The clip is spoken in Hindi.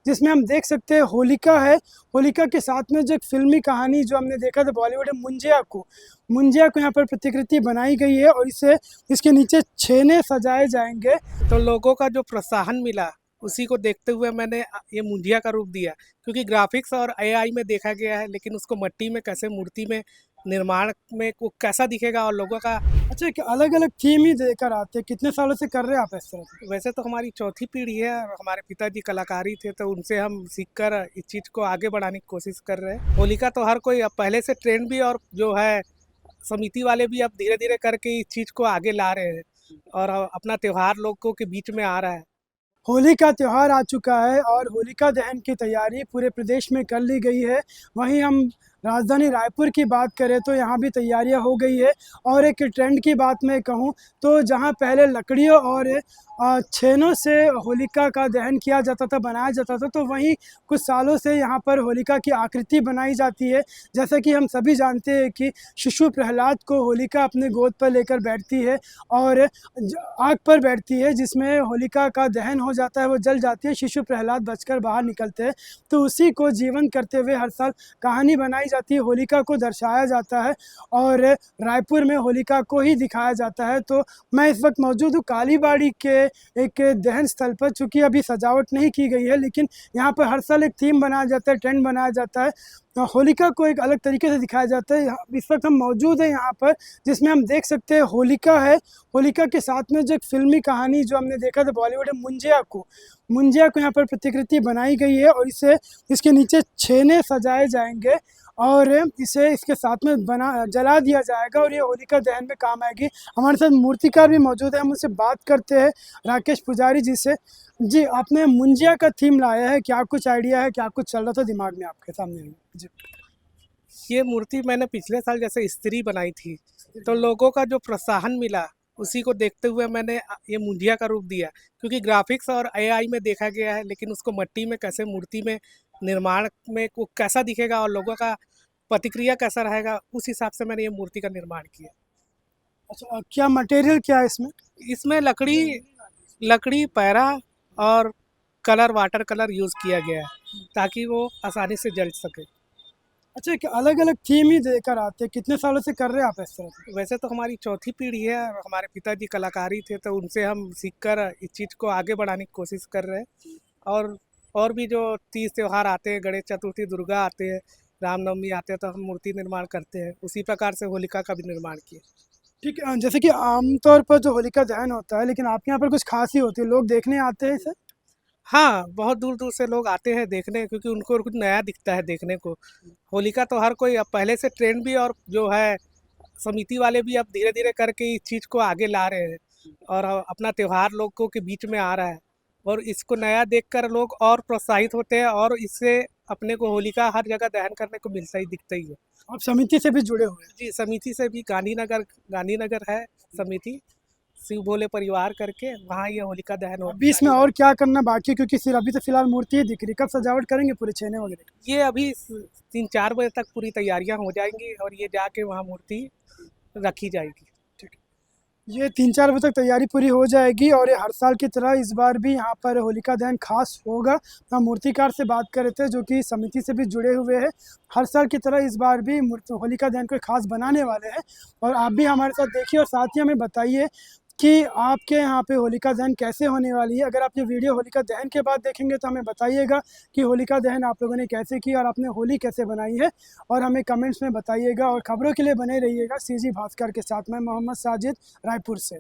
जिसमें हम देख सकते हैं होलिका है। होलिका के साथ में जो एक फ़िल्मी कहानी जो हमने देखा था बॉलीवुड में मुंजिया को यहाँ पर प्रतिकृति बनाई गई है और इसे इसके नीचे छेने सजाए जाएँगे। तो लोगों का जो प्रोत्साहन मिला उसी को देखते हुए मैंने ये मुंजिया का रूप दिया, क्योंकि ग्राफिक्स और एआई में देखा गया है, लेकिन उसको मट्टी में कैसे मूर्ति में निर्माण में वो कैसा दिखेगा और लोगों का। अच्छा, एक अलग-अलग थीम ही देकर आते हैं। कितने सालों से कर रहे हैं आप इस तरह से? वैसे तो हमारी चौथी पीढ़ी है और हमारे पिताजी कलाकारी थे, तो उनसे हम सीखकर इस चीज़ को आगे बढ़ाने की कोशिश कर रहे हैं। होलिका तो हर कोई अब पहले से ट्रेंड भी, और जो है समिति वाले भी अब धीरे धीरे करके इस चीज़ को आगे ला रहे हैं और अपना त्यौहार लोगों के बीच में आ रहा है। होली का त्योहार आ चुका है और होलिका दहन की तैयारी पूरे प्रदेश में कर ली गई है। वहीं हम राजधानी रायपुर की बात करें तो यहाँ भी तैयारियाँ हो गई है। और एक ट्रेंड की बात मैं कहूँ तो जहाँ पहले लकड़ियों और छेनों से होलिका का दहन किया जाता था, बनाया जाता था, तो वहीं कुछ सालों से यहाँ पर होलिका की आकृति बनाई जाती है। जैसा कि हम सभी जानते हैं कि शिशु प्रहलाद को होलिका अपने गोद पर लेकर बैठती है और आग पर बैठती है, जिसमें होलिका का दहन हो जाता है, वो जल जाती है, शिशु प्रहलाद बचकर बाहर निकलते हैं। तो उसी को जीवन करते हुए हर साल कहानी बनाई जाती है, होलिका को दर्शाया जाता है और रायपुर में होलिका को ही दिखाया जाता है। तो मैं इस वक्त मौजूद हूँ कालीबाड़ी के एक दहन स्थल पर। चूँकि अभी सजावट नहीं की गई है, लेकिन यहाँ पर हर साल एक थीम बनाया जाता है, ट्रेंड बनाया जाता है। होलिका को एक अलग तरीके से दिखाया जाता है। इस वक्त हम मौजूद हैं यहाँ पर, जिसमें हम देख सकते हैं होलिका है। होलिका के साथ में जो एक फ़िल्मी कहानी जो हमने देखा था बॉलीवुड में मुंजिया को यहाँ पर प्रतिकृति बनाई गई है और इसे इसके नीचे छेने सजाए जाएँगे और इसे इसके साथ में जला दिया जाएगा और ये होलिका दहन में काम आएगी। हमारे साथ मूर्तिकार भी मौजूद है, हम उनसे बात करते हैं, राकेश पुजारी जी से। जी, आपने मुंजिया का थीम लाया है, क्या कुछ आइडिया है, क्या कुछ चल रहा था दिमाग में आपके सामने? जी। ये मूर्ति मैंने पिछले साल जैसे स्त्री बनाई थी, तो लोगों का जो प्रोत्साहन मिला उसी को देखते हुए मैंने ये मुंजिया का रूप दिया, क्योंकि ग्राफिक्स और एआई में देखा गया है, लेकिन उसको मट्टी में कैसे मूर्ति में निर्माण में वो कैसा दिखेगा और लोगों का प्रतिक्रिया कैसा रहेगा, उस हिसाब से मैंने ये मूर्ति का निर्माण किया। अच्छा, क्या मटेरियल क्या है इसमें? इसमें लकड़ी पैरा और वाटर कलर यूज़ किया गया है ताकि वो आसानी से जल सके। अच्छा, एक अलग-अलग थीम ही देकर आते हैं। कितने सालों से कर रहे हैं आप इस तरह से? वैसे तो हमारी चौथी पीढ़ी है और हमारे पिताजी कलाकारी थे, तो उनसे हम सीखकर इस चीज़ को आगे बढ़ाने की कोशिश कर रहे हैं। और भी जो तीज त्योहार आते हैं, गणेश चतुर्थी, दुर्गा आते हैं, रामनवमी आते हैं, तो हम मूर्ति निर्माण करते हैं। उसी प्रकार से होलिका का भी निर्माण किए। ठीक है, जैसे कि आमतौर पर जो होलिका दहन होता है, लेकिन आपके यहाँ पर कुछ ख़ास ही होती है, लोग देखने आते हैं इसे? हाँ, बहुत दूर-दूर से लोग आते हैं देखने, क्योंकि उनको कुछ नया दिखता है देखने को। होलिका तो हर कोई अब पहले से ट्रेंड भी, और जो है समिति वाले भी अब धीरे-धीरे करके इस चीज़ को आगे ला रहे हैं और अपना त्योहार लोगों के बीच में आ रहा है और इसको नया देखकर लोग और प्रोत्साहित होते हैं और इससे अपने को होलिका हर जगह दहन करने को मिलता ही दिखता ही है। आप समिति से भी जुड़े हुए हैं? जी, समिति से भी गांधीनगर है समिति, शिव भोले परिवार करके, वहाँ ये होलिका दहन होता है। अभी इसमें और क्या करना बाकी है, क्योंकि सिर्फ अभी तो फिलहाल मूर्ति ही दिख रही है, कब सजावट करेंगे पूरे छेने वगैरह की? ये अभी 3-4 बजे तक पूरी तैयारियां हो जाएंगी और ये जाके वहाँ मूर्ति रखी जाएगी। ठीक है। ये 3-4 बजे तक तैयारी पूरी हो जाएगी और ये हर साल की तरह इस बार भी यहाँ पर होलिका दहन खास होगा। हम मूर्तिकार से बात कर रहे थे जो कि समिति से भी जुड़े हुए हैं। हर साल की तरह इस बार भी होलिका दहन को खास बनाने वाले हैं और आप भी हमारे साथ देखिए और साथ ही हमें बताइए कि आपके यहाँ पे होलिका दहन कैसे होने वाली है। अगर आप ये वीडियो होलिका दहन के बाद देखेंगे तो हमें बताइएगा कि होलिका दहन आप लोगों ने कैसे की और आपने होली कैसे बनाई है, और हमें कमेंट्स में बताइएगा। और खबरों के लिए बने रहिएगा सीजी भास्कर के साथ। मैं मोहम्मद साजिद, रायपुर से।